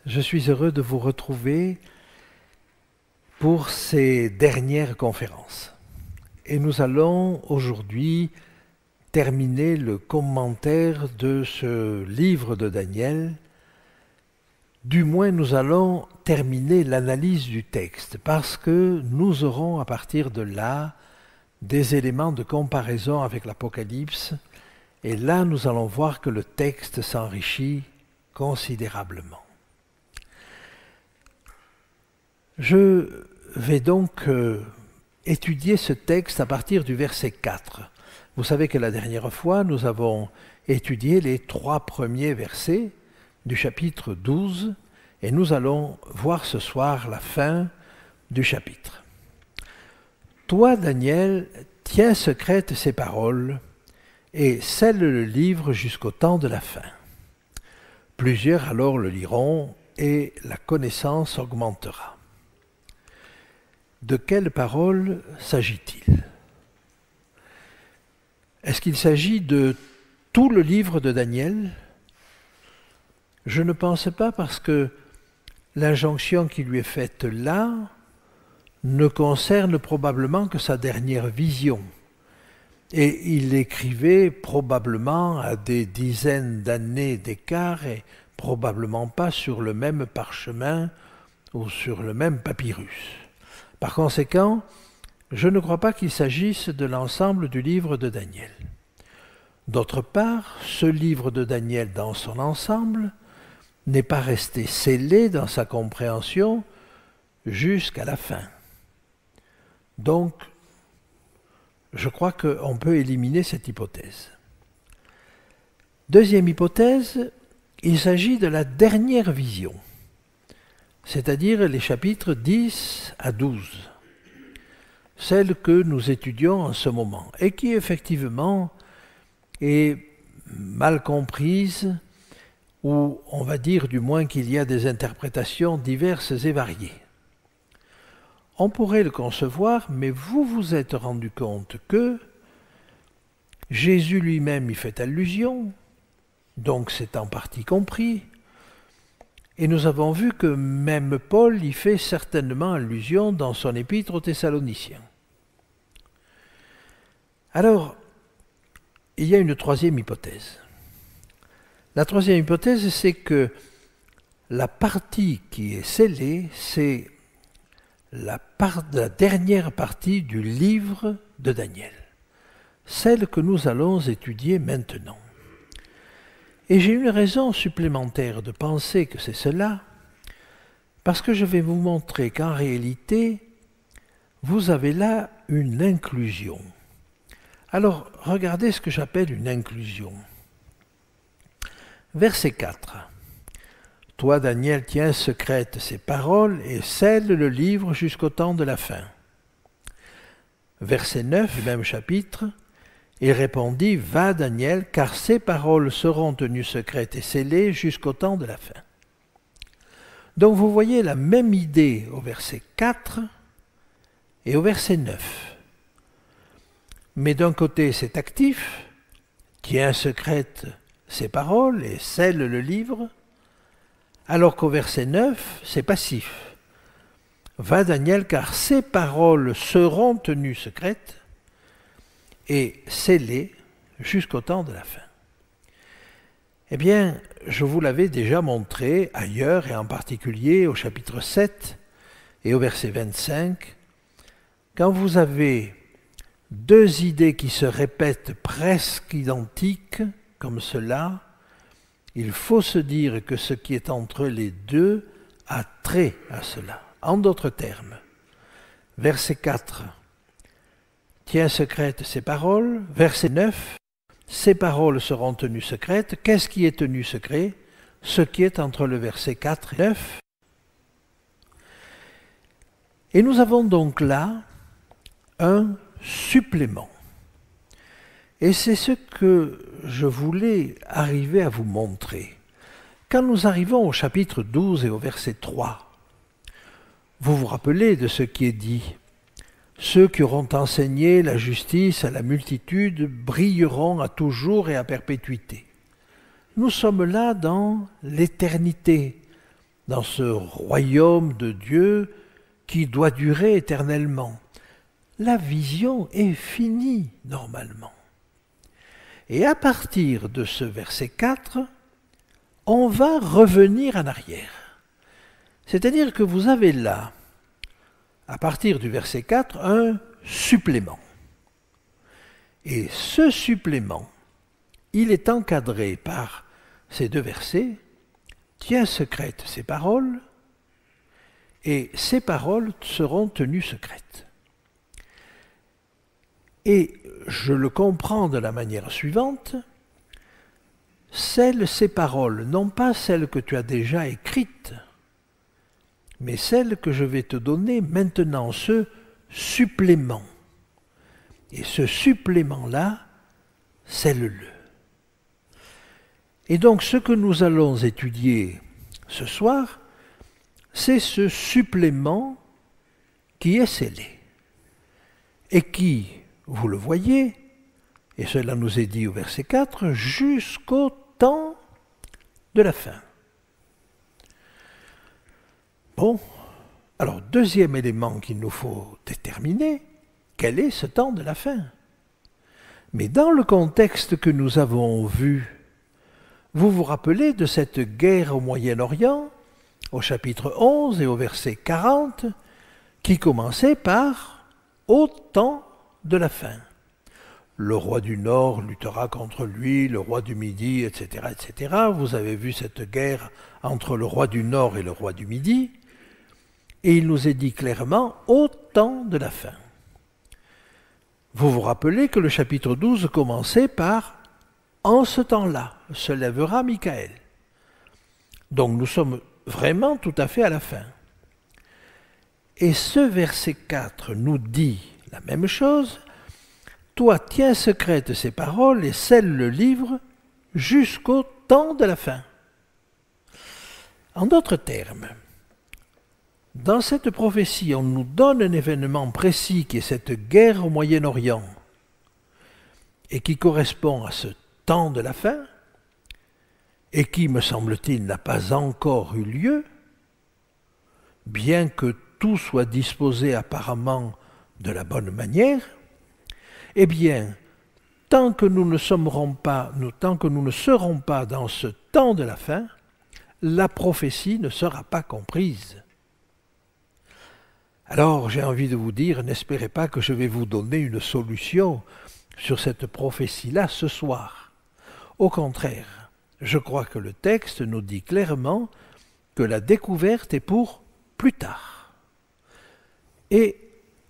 Je suis heureux de vous retrouver pour ces dernières conférences. Et nous allons aujourd'hui terminer le commentaire de ce livre de Daniel. Du moins, nous allons terminer l'analyse du texte parce que nous aurons à partir de là des éléments de comparaison avec l'Apocalypse. Et là, nous allons voir que le texte s'enrichit considérablement. Je vais donc étudier ce texte à partir du verset 4. Vous savez que la dernière fois, nous avons étudié les 3 premiers versets du chapitre 12 et nous allons voir ce soir la fin du chapitre. Toi, Daniel, tiens secrètes ces paroles et scelle le livre jusqu'au temps de la fin. Plusieurs alors le liront et la connaissance augmentera. De quelles paroles s'agit-il? Est-ce qu'il s'agit de tout le livre de Daniel? Je ne pense pas, parce que l'injonction qui lui est faite là ne concerne probablement que sa dernière vision. Et il l'écrivait probablement à des dizaines d'années d'écart et probablement pas sur le même parchemin ou sur le même papyrus. Par conséquent, je ne crois pas qu'il s'agisse de l'ensemble du livre de Daniel. D'autre part, ce livre de Daniel dans son ensemble n'est pas resté scellé dans sa compréhension jusqu'à la fin. Donc, je crois qu'on peut éliminer cette hypothèse. Deuxième hypothèse, il s'agit de la dernière vision, c'est-à-dire les chapitres 10 à 12, celle que nous étudions en ce moment, et qui effectivement est mal comprise, ou on va dire du moins qu'il y a des interprétations diverses et variées. On pourrait le concevoir, mais vous vous êtes rendu compte que Jésus lui-même y fait allusion, donc c'est en partie compris. Et nous avons vu que même Paul y fait certainement allusion dans son épître aux Thessaloniciens. Alors, il y a une troisième hypothèse. La troisième hypothèse, c'est que la partie qui est scellée, c'est la dernière partie du livre de Daniel, celle que nous allons étudier maintenant. Et j'ai une raison supplémentaire de penser que c'est cela, parce que je vais vous montrer qu'en réalité, vous avez là une inclusion. Alors, regardez ce que j'appelle une inclusion. Verset 4. Toi, Daniel, tiens secrètes ces paroles et scelle le livre jusqu'au temps de la fin. Verset 9 du même chapitre. Il répondit, va Daniel, car ces paroles seront tenues secrètes et scellées jusqu'au temps de la fin. Donc vous voyez la même idée au verset 4 et au verset 9. Mais d'un côté c'est actif, tiens secrètes ces paroles et scelle le livre, alors qu'au verset 9 c'est passif. Va Daniel, car ces paroles seront tenues secrètes et scellé jusqu'au temps de la fin. Eh bien, je vous l'avais déjà montré ailleurs, et en particulier au chapitre 7 et au verset 25, quand vous avez 2 idées qui se répètent presque identiques, comme cela, il faut se dire que ce qui est entre les deux a trait à cela. En d'autres termes, verset 4, tiens secrètes ces paroles. Verset 9, ces paroles seront tenues secrètes. Qu'est-ce qui est tenu secret? Ce qui est entre le verset 4 et 9. Et nous avons donc là un supplément. Et c'est ce que je voulais arriver à vous montrer. Quand nous arrivons au chapitre 12 et au verset 3, vous vous rappelez de ce qui est dit. Ceux qui auront enseigné la justice à la multitude brilleront à toujours et à perpétuité. Nous sommes là dans l'éternité, dans ce royaume de Dieu qui doit durer éternellement. La vision est finie normalement. Et à partir de ce verset 4, on va revenir en arrière. C'est-à-dire que vous avez là, à partir du verset 4, un supplément. Et ce supplément, il est encadré par ces deux versets. Tiens secrètes ces paroles, et ces paroles seront tenues secrètes. Et je le comprends de la manière suivante, ces paroles, non pas celles que tu as déjà écrites, mais celles que je vais te donner maintenant, ce supplément. Et ce supplément-là, scelle-le. Et donc ce que nous allons étudier ce soir, c'est ce supplément qui est scellé et qui, vous le voyez, et cela nous est dit au verset 4, jusqu'au temps de la fin. Bon, alors deuxième élément qu'il nous faut déterminer, quel est ce temps de la fin? Mais dans le contexte que nous avons vu, vous vous rappelez de cette guerre au Moyen-Orient, au chapitre 11 et au verset 40, qui commençait par « au temps de la fin ». Le roi du Nord luttera contre lui, le roi du Midi, etc., etc. Vous avez vu cette guerre entre le roi du Nord et le roi du Midi, et il nous est dit clairement « au temps de la fin ». Vous vous rappelez que le chapitre 12 commençait par « en ce temps-là se lèvera Michael ». Donc nous sommes vraiment tout à fait à la fin. Et ce verset 4 nous dit la même chose. Toi, tiens secrète ces paroles et scelle le livre jusqu'au temps de la fin. En d'autres termes, dans cette prophétie, on nous donne un événement précis qui est cette guerre au Moyen-Orient et qui correspond à ce temps de la fin et qui, me semble-t-il, n'a pas encore eu lieu, bien que tout soit disposé apparemment de la bonne manière. Eh bien, tant que nous ne serons pas dans ce temps de la fin, la prophétie ne sera pas comprise. Alors, j'ai envie de vous dire, n'espérez pas que je vais vous donner une solution sur cette prophétie-là ce soir. Au contraire, je crois que le texte nous dit clairement que la découverte est pour plus tard. Et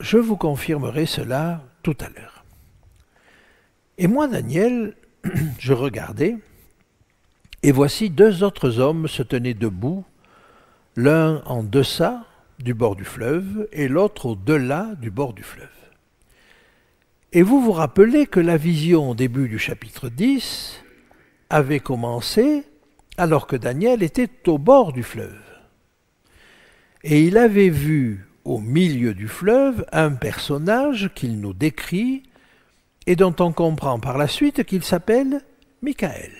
je vous confirmerai cela tout à l'heure. Et moi, Daniel, je regardais, et voici deux autres hommes se tenaient debout, l'un en deçà du bord du fleuve et l'autre au-delà du bord du fleuve. Et vous vous rappelez que la vision au début du chapitre 10 avait commencé alors que Daniel était au bord du fleuve. Et il avait vu au milieu du fleuve un personnage qu'il nous décrit et dont on comprend par la suite qu'il s'appelle Michael.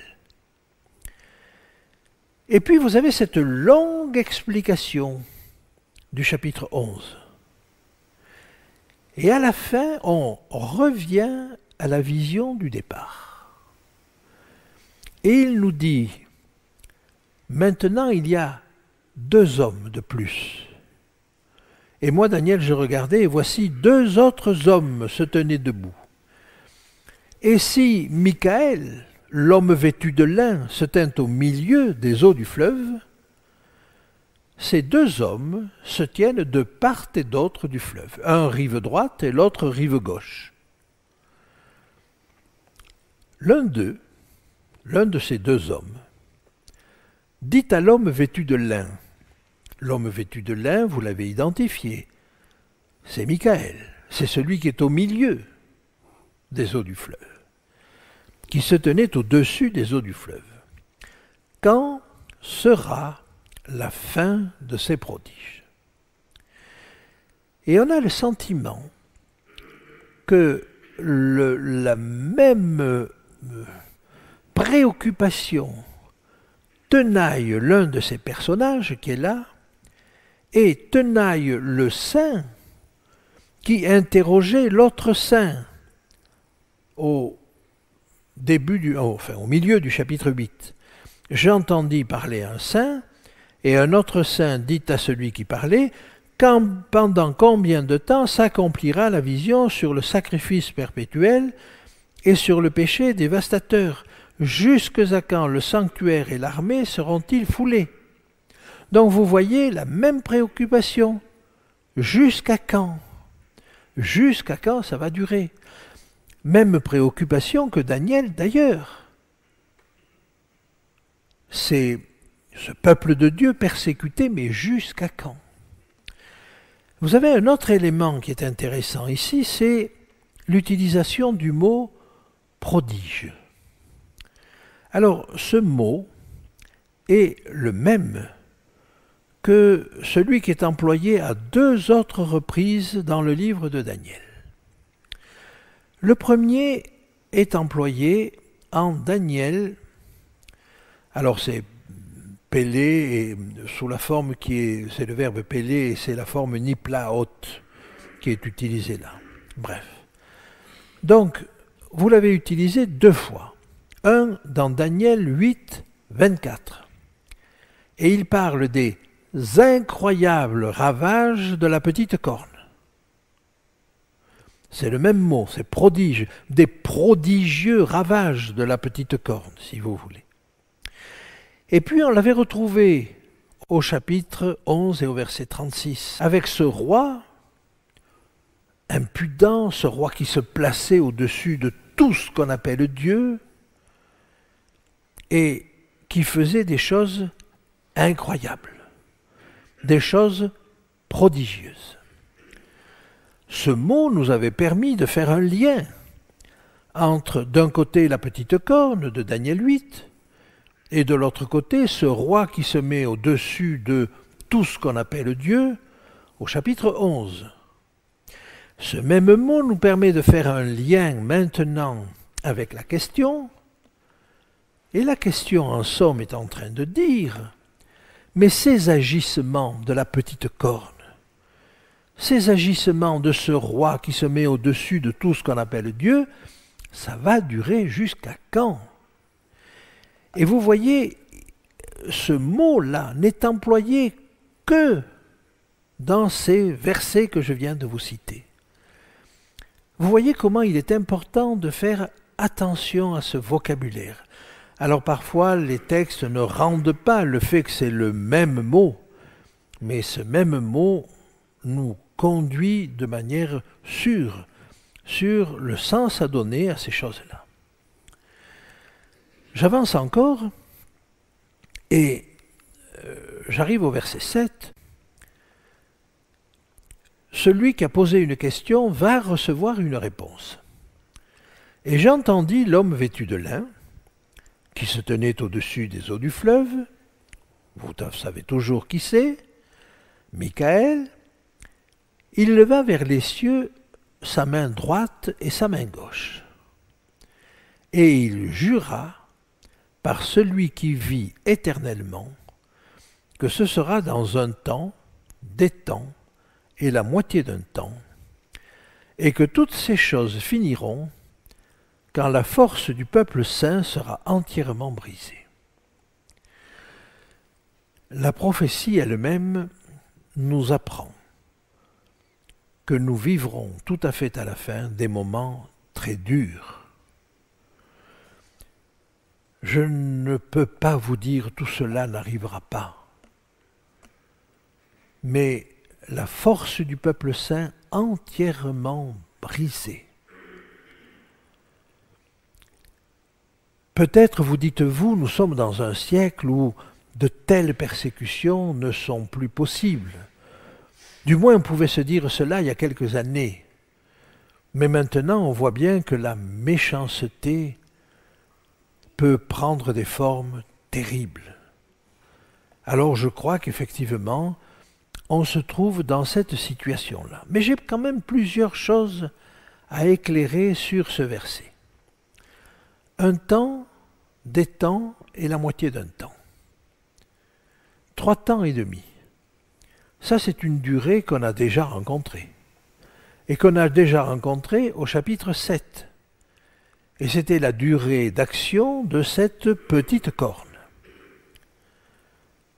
Et puis vous avez cette longue explication du chapitre 11. Et à la fin, on revient à la vision du départ. Et il nous dit, maintenant il y a deux hommes de plus. Et moi, Daniel, je regardais, et voici deux autres hommes se tenaient debout. Et si Michael, l'homme vêtu de lin, se tint au milieu des eaux du fleuve, ces deux hommes se tiennent de part et d'autre du fleuve, un rive droite et l'autre rive gauche. L'un d'eux, l'un de ces deux hommes, dit à l'homme vêtu de lin. L'homme vêtu de lin, vous l'avez identifié, c'est Michael, c'est celui qui est au milieu des eaux du fleuve, qui se tenait au-dessus des eaux du fleuve. Quand sera la fin de ces prodiges? Et on a le sentiment que la même préoccupation tenaille l'un de ces personnages qui est là, et tenaille le saint qui interrogeait l'autre saint au milieu du chapitre 8. J'entendis parler un saint, et un autre saint dit à celui qui parlait, pendant combien de temps s'accomplira la vision sur le sacrifice perpétuel et sur le péché dévastateur? Jusqu'à quand le sanctuaire et l'armée seront-ils foulés? Donc vous voyez la même préoccupation. Jusqu'à quand? Jusqu'à quand ça va durer? Même préoccupation que Daniel d'ailleurs. C'est ce peuple de Dieu persécuté, mais jusqu'à quand? Vous avez un autre élément qui est intéressant ici, c'est l'utilisation du mot prodige. Alors, ce mot est le même que celui qui est employé à 2 autres reprises dans le livre de Daniel. Le premier est employé en Daniel, alors c'est pélé, et sous la forme c'est le verbe pélé, et c'est la forme niplaot qui est utilisée là. Bref. Donc, vous l'avez utilisé 2 fois. Un dans Daniel 8, 24. Et il parle des incroyables ravages de la petite corne. C'est le même mot, c'est prodige, des prodigieux ravages de la petite corne, si vous voulez. Et puis on l'avait retrouvé au chapitre 11 et au verset 36, avec ce roi impudent, ce roi qui se plaçait au-dessus de tout ce qu'on appelle Dieu et qui faisait des choses incroyables, des choses prodigieuses. Ce mot nous avait permis de faire un lien entre, d'un côté, la petite corne de Daniel 8, et de l'autre côté, ce roi qui se met au-dessus de tout ce qu'on appelle Dieu, au chapitre 11. Ce même mot nous permet de faire un lien maintenant avec la question, et la question en somme est en train de dire, mais ces agissements de la petite corne, ces agissements de ce roi qui se met au-dessus de tout ce qu'on appelle Dieu, ça va durer jusqu'à quand? Et vous voyez, ce mot-là n'est employé que dans ces versets que je viens de vous citer. Vous voyez comment il est important de faire attention à ce vocabulaire. Alors parfois, les textes ne rendent pas le fait que c'est le même mot, mais ce même mot nous conduit de manière sûre sur le sens à donner à ces choses-là. J'avance encore et j'arrive au verset 7. Celui qui a posé une question va recevoir une réponse. Et j'entendis l'homme vêtu de lin, qui se tenait au-dessus des eaux du fleuve, vous savez toujours qui c'est, Michael. Il leva vers les cieux sa main droite et sa main gauche. Et il jura par celui qui vit éternellement, que ce sera dans un temps, des temps, et la moitié d'un temps, et que toutes ces choses finiront quand la force du peuple saint sera entièrement brisée. La prophétie elle-même nous apprend que nous vivrons tout à fait à la fin des moments très durs. Je ne peux pas vous dire tout cela n'arrivera pas. Mais la force du peuple saint entièrement brisée. Peut-être vous dites-vous, nous sommes dans un siècle où de telles persécutions ne sont plus possibles. Du moins on pouvait se dire cela il y a quelques années. Mais maintenant on voit bien que la méchanceté peut prendre des formes terribles. Alors je crois qu'effectivement, on se trouve dans cette situation-là. Mais j'ai quand même plusieurs choses à éclairer sur ce verset. Un temps, des temps et la moitié d'un temps. 3 temps et demi. Ça, c'est une durée qu'on a déjà rencontrée. Et qu'on a déjà rencontrée au chapitre 7. Et c'était la durée d'action de cette petite corne.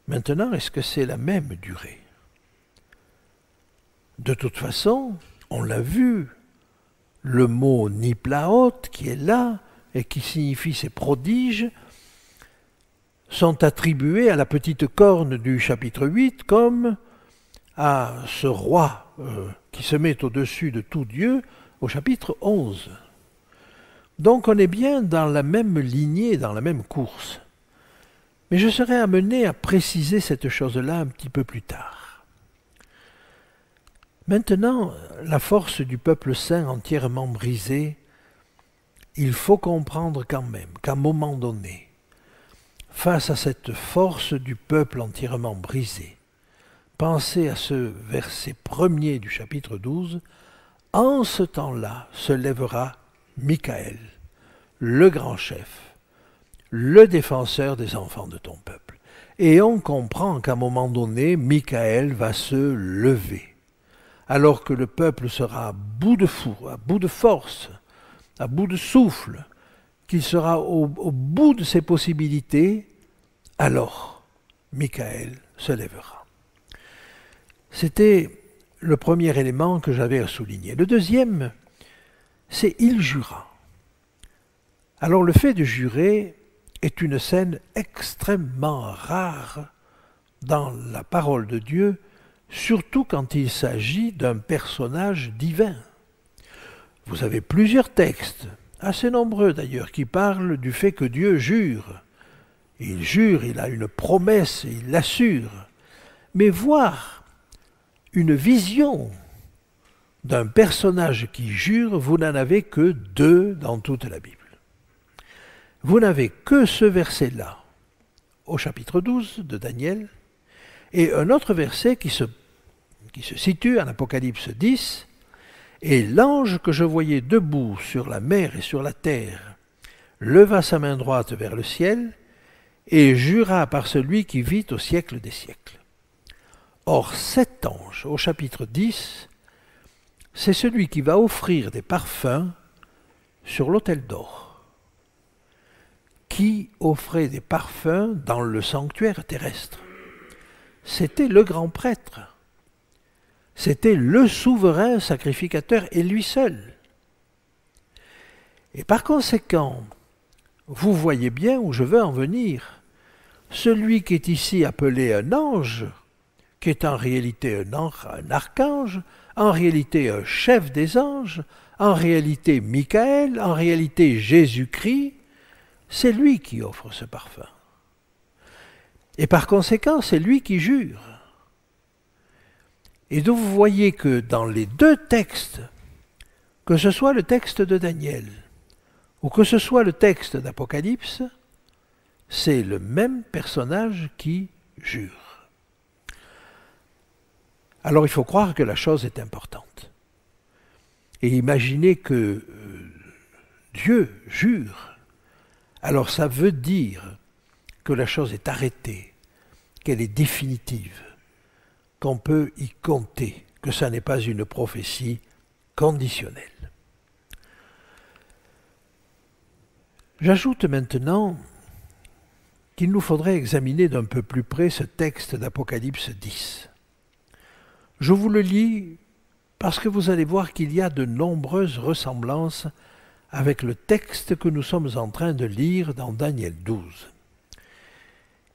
Maintenant, est-ce que c'est la même durée? De toute façon, on l'a vu, le mot niplaot qui est là et qui signifie ces prodiges sont attribués à la petite corne du chapitre 8 comme à ce roi qui se met au-dessus de tout Dieu au chapitre 11. Donc on est bien dans la même lignée, dans la même course. Mais je serai amené à préciser cette chose-là un petit peu plus tard. Maintenant, la force du peuple saint entièrement brisée, il faut comprendre quand même qu'à un moment donné, face à cette force du peuple entièrement brisé, pensez à ce verset premier du chapitre 12, « En ce temps-là se lèvera Michaël, le grand chef, le défenseur des enfants de ton peuple. » Et on comprend qu'à un moment donné, Michaël va se lever, alors que le peuple sera à bout de force, à bout de souffle, qu'il sera au bout de ses possibilités, alors Michaël se lèvera. C'était le premier élément que j'avais à souligner. Le deuxième, c'est « il jura ». Alors le fait de jurer est une scène extrêmement rare dans la parole de Dieu, surtout quand il s'agit d'un personnage divin. Vous avez plusieurs textes, assez nombreux d'ailleurs, qui parlent du fait que Dieu jure. Il jure, il a une promesse, il l'assure. Mais voir une vision d'un personnage qui jure, vous n'en avez que 2 dans toute la Bible. Vous n'avez que ce verset-là, au chapitre 12 de Daniel, et un autre verset qui se situe en Apocalypse 10, « Et l'ange que je voyais debout sur la mer et sur la terre leva sa main droite vers le ciel et jura par celui qui vit au siècle des siècles. » Or, cet ange, au chapitre 10, c'est celui qui va offrir des parfums sur l'autel d'or. Qui offrait des parfums dans le sanctuaire terrestre? C'était le grand prêtre. C'était le souverain sacrificateur et lui seul. Et par conséquent, vous voyez bien où je veux en venir. Celui qui est ici appelé un ange, qui est en réalité un archange, en réalité un chef des anges, en réalité Michaël, en réalité Jésus-Christ, c'est lui qui offre ce parfum. Et par conséquent, c'est lui qui jure. Et donc vous voyez que dans les 2 textes, que ce soit le texte de Daniel ou que ce soit le texte d'Apocalypse, c'est le même personnage qui jure. Alors il faut croire que la chose est importante. Et imaginez que Dieu jure. Alors ça veut dire que la chose est arrêtée, qu'elle est définitive, qu'on peut y compter, que ça n'est pas une prophétie conditionnelle. J'ajoute maintenant qu'il nous faudrait examiner d'un peu plus près ce texte d'Apocalypse 10. Je vous le lis parce que vous allez voir qu'il y a de nombreuses ressemblances avec le texte que nous sommes en train de lire dans Daniel 12.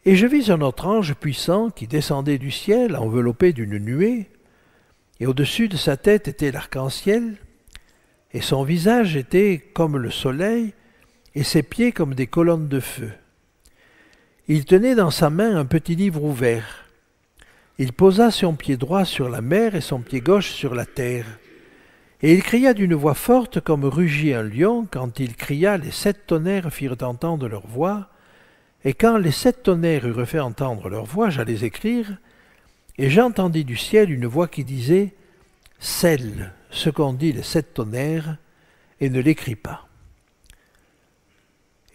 « Et je vis un autre ange puissant qui descendait du ciel, enveloppé d'une nuée, et au-dessus de sa tête était l'arc-en-ciel, et son visage était comme le soleil, et ses pieds comme des colonnes de feu. Il tenait dans sa main un petit livre ouvert. Il posa son pied droit sur la mer et son pied gauche sur la terre. Et il cria d'une voix forte comme rugit un lion. Quand il cria, les 7 tonnerres firent entendre leur voix. Et quand les 7 tonnerres eurent fait entendre leur voix, j'allais écrire, et j'entendis du ciel une voix qui disait « Scelle ce qu'ont dit les 7 tonnerres, et ne l'écris pas. »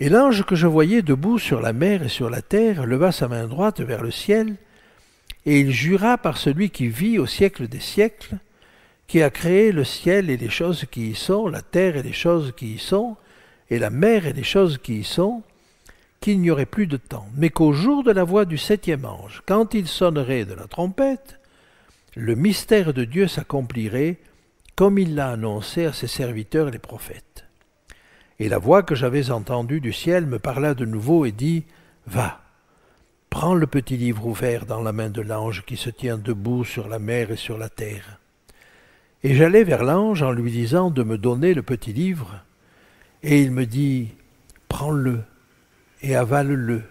Et l'ange que je voyais debout sur la mer et sur la terre leva sa main droite vers le ciel et il jura par celui qui vit au siècle des siècles, qui a créé le ciel et les choses qui y sont, la terre et les choses qui y sont, et la mer et les choses qui y sont, qu'il n'y aurait plus de temps, mais qu'au jour de la voix du septième ange, quand il sonnerait de la trompette, le mystère de Dieu s'accomplirait comme il l'a annoncé à ses serviteurs les prophètes. Et la voix que j'avais entendue du ciel me parla de nouveau et dit « Va, prends le petit livre ouvert dans la main de l'ange qui se tient debout sur la mer et sur la terre. » Et j'allai vers l'ange en lui disant de me donner le petit livre, et il me dit « Prends-le et avale-le.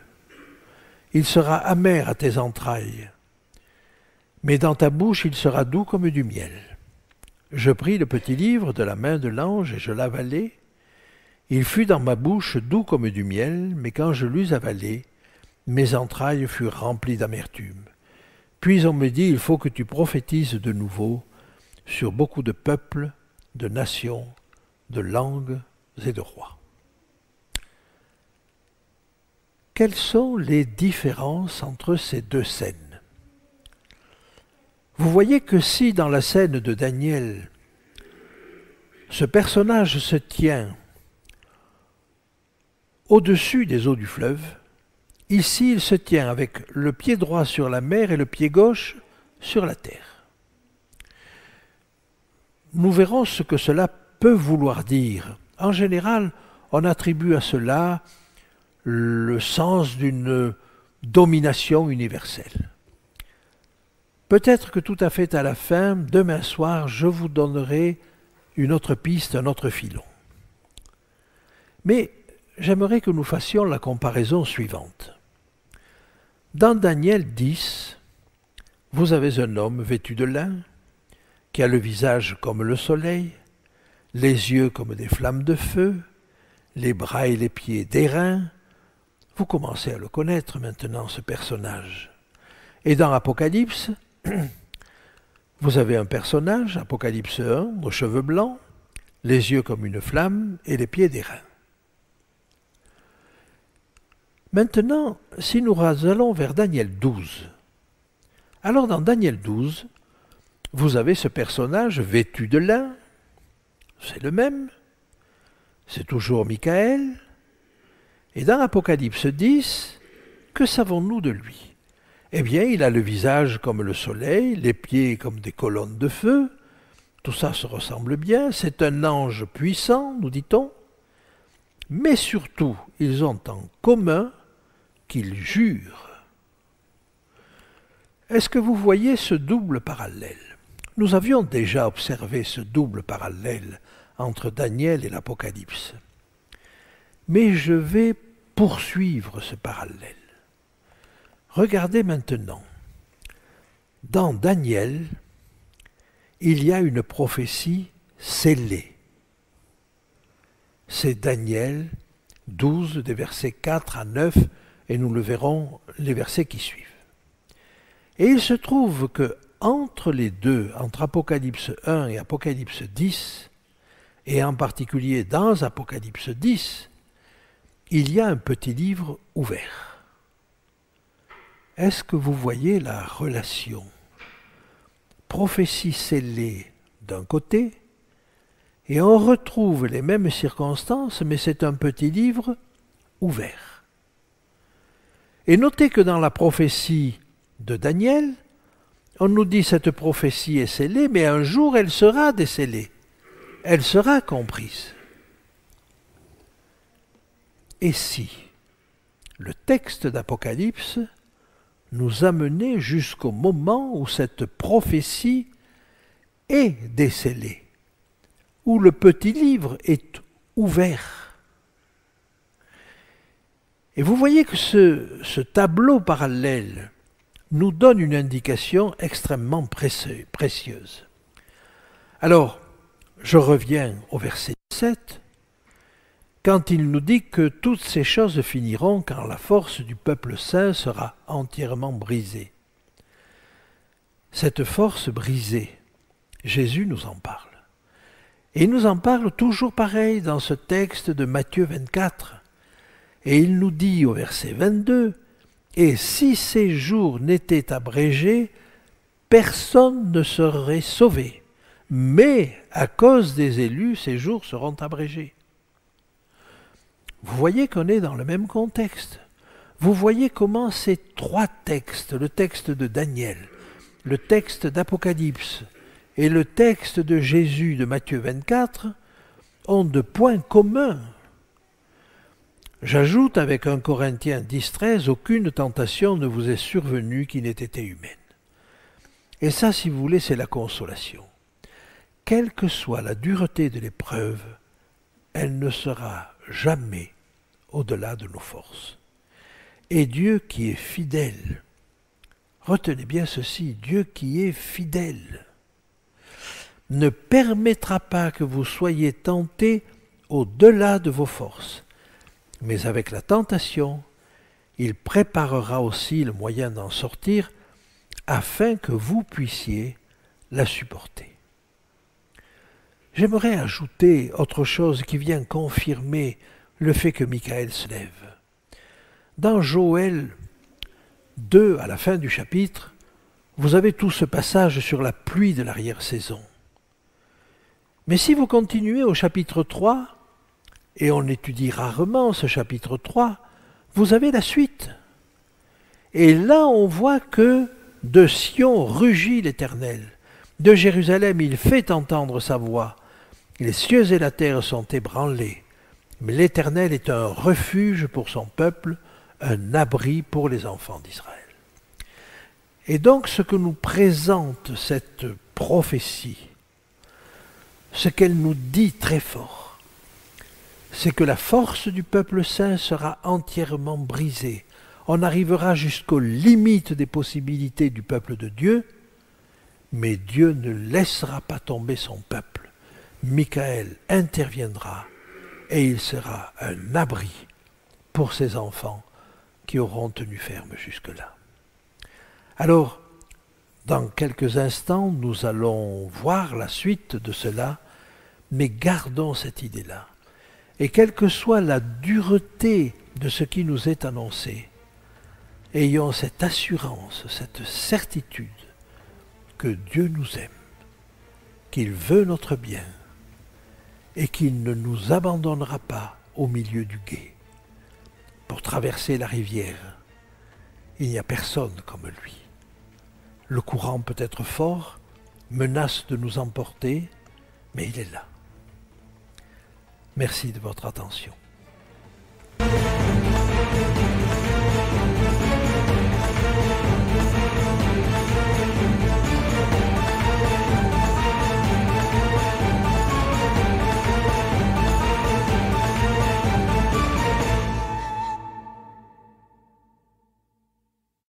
Il sera amer à tes entrailles, mais dans ta bouche il sera doux comme du miel. » Je pris le petit livre de la main de l'ange et je l'avalai. Il fut dans ma bouche doux comme du miel, mais quand je l'eus avalé, mes entrailles furent remplies d'amertume. Puis on me dit, il faut que tu prophétises de nouveau sur beaucoup de peuples, de nations, de langues et de rois. Quelles sont les différences entre ces deux scènes? Vous voyez que si dans la scène de Daniel, ce personnage se tient au-dessus des eaux du fleuve, ici il se tient avec le pied droit sur la mer et le pied gauche sur la terre. Nous verrons ce que cela peut vouloir dire. En général, on attribue à cela le sens d'une domination universelle. Peut-être que tout à fait à la fin, demain soir, je vous donnerai une autre piste, un autre filon. Mais j'aimerais que nous fassions la comparaison suivante. Dans Daniel 10, vous avez un homme vêtu de lin, qui a le visage comme le soleil, les yeux comme des flammes de feu, les bras et les pieds d'airain. Vous commencez à le connaître maintenant, ce personnage. Et dans Apocalypse, vous avez un personnage, Apocalypse 1, aux cheveux blancs, les yeux comme une flamme et les pieds d'airain. Maintenant, si nous allons vers Daniel 12, alors dans Daniel 12, vous avez ce personnage vêtu de lin, c'est le même, c'est toujours Michael, et dans Apocalypse 10, que savons-nous de lui? Eh bien, il a le visage comme le soleil, les pieds comme des colonnes de feu, tout ça se ressemble bien, c'est un ange puissant, nous dit-on, mais surtout, ils ont en commun qu'ils jurent. Est-ce que vous voyez ce double parallèle? Nous avions déjà observé ce double parallèle entre Daniel et l'Apocalypse. Mais je vais poursuivre ce parallèle. Regardez maintenant. Dans Daniel, il y a une prophétie scellée. C'est Daniel 12, des versets 4 à 9, et nous le verrons les versets qui suivent. Et il se trouve que entre les deux, entre Apocalypse 1 et Apocalypse 10, et en particulier dans Apocalypse 10, il y a un petit livre ouvert. Est-ce que vous voyez la relation? Prophétie scellée d'un côté, et on retrouve les mêmes circonstances, mais c'est un petit livre ouvert. Et notez que dans la prophétie de Daniel, on nous dit cette prophétie est scellée, mais un jour elle sera décellée, elle sera comprise. Et si le texte d'Apocalypse nous amenait jusqu'au moment où cette prophétie est décellée, où le petit livre est ouvert. Et vous voyez que ce tableau parallèle nous donne une indication extrêmement précieuse. Alors, je reviens au verset 7, quand il nous dit que toutes ces choses finiront quand la force du peuple saint sera entièrement brisée. Cette force brisée, Jésus nous en parle. Et il nous en parle toujours pareil dans ce texte de Matthieu 24. Et il nous dit au verset 22, « Et si ces jours n'étaient abrégés, personne ne serait sauvé. Mais à cause des élus, ces jours seront abrégés. Vous voyez qu'on est dans le même contexte. Vous voyez comment ces trois textes, le texte de Daniel, le texte d'Apocalypse et le texte de Jésus de Matthieu 24, ont de points communs. J'ajoute avec 1 Corinthiens 10-13, aucune tentation ne vous est survenue qui n'ait été humaine. Et ça, si vous voulez, c'est la consolation. Quelle que soit la dureté de l'épreuve, elle ne sera jamais au-delà de nos forces. Et Dieu qui est fidèle, retenez bien ceci, Dieu qui est fidèle, ne permettra pas que vous soyez tentés au-delà de vos forces. Mais avec la tentation, il préparera aussi le moyen d'en sortir afin que vous puissiez la supporter. J'aimerais ajouter autre chose qui vient confirmer le fait que Michaël se lève. Dans Joël 2, à la fin du chapitre, vous avez tout ce passage sur la pluie de l'arrière-saison. Mais si vous continuez au chapitre 3, et on étudie rarement ce chapitre 3, vous avez la suite. Et là, on voit que de Sion rugit l'Éternel. De Jérusalem, il fait entendre sa voix. Les cieux et la terre sont ébranlés. Mais l'Éternel est un refuge pour son peuple, un abri pour les enfants d'Israël. Et donc, ce que nous présente cette prophétie, ce qu'elle nous dit très fort, c'est que la force du peuple saint sera entièrement brisée. On arrivera jusqu'aux limites des possibilités du peuple de Dieu, mais Dieu ne laissera pas tomber son peuple. Michaël interviendra et il sera un abri pour ses enfants qui auront tenu ferme jusque-là. Alors, dans quelques instants, nous allons voir la suite de cela, mais gardons cette idée-là. Et quelle que soit la dureté de ce qui nous est annoncé, ayons cette assurance, cette certitude que Dieu nous aime, qu'il veut notre bien et qu'il ne nous abandonnera pas au milieu du gué. Pour traverser la rivière, il n'y a personne comme lui. Le courant peut être fort, menace de nous emporter, mais il est là. Merci de votre attention.